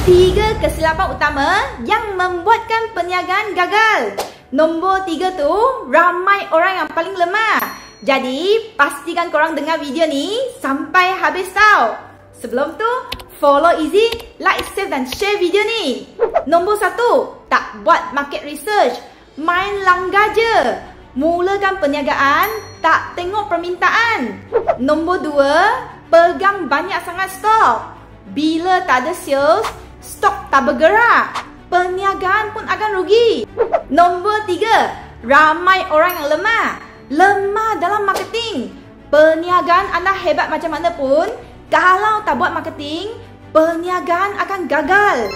3 kesilapan utama yang membuatkan perniagaan gagal. Nombor 3 tu, ramai orang yang paling lemah. Jadi, pastikan korang dengar video ni sampai habis tau. Sebelum tu, follow Easy, like, save dan share video ni. Nombor 1, tak buat market research. Main langgar je. Mulakan perniagaan, tak tengok permintaan. Nombor 2, pegang banyak sangat stok. Bila tak ada sales, stok tak bergerak. Perniagaan pun akan rugi. Nombor 3, ramai orang yang lemah. Lemah dalam marketing. Perniagaan anda hebat macam mana pun, kalau tak buat marketing, perniagaan akan gagal.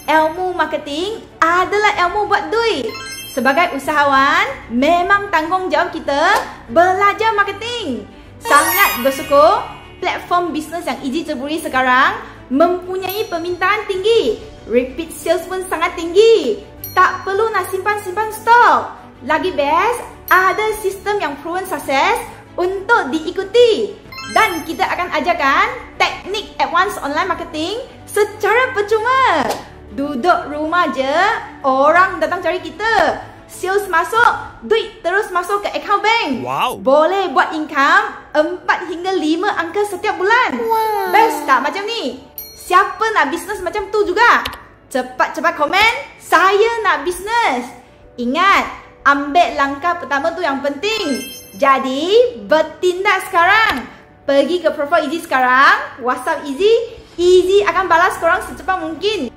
Ilmu marketing adalah ilmu buat duit. Sebagai usahawan, memang tanggungjawab kita belajar marketing. Sangat bersyukur platform bisnes yang Easy ceburi sekarang mempunyai permintaan tinggi. Repeat sales pun sangat tinggi. Tak perlu nak simpan-simpan stok. Lagi best, ada sistem yang proven sukses untuk diikuti. Dan kita akan ajarkan teknik advance online marketing secara percuma. Duduk rumah je, orang datang cari kita. Sales masuk, duit terus masuk ke account bank. Wow. Boleh buat income 4 hingga 5 angka setiap bulan. Wow. Best tak macam ni? Siapa nak bisnes macam tu juga? Cepat-cepat komen, saya nak bisnes. Ingat, ambil langkah pertama tu yang penting. Jadi, bertindak sekarang. Pergi ke profile Easy sekarang, WhatsApp Easy. Easy akan balas korang secepat mungkin.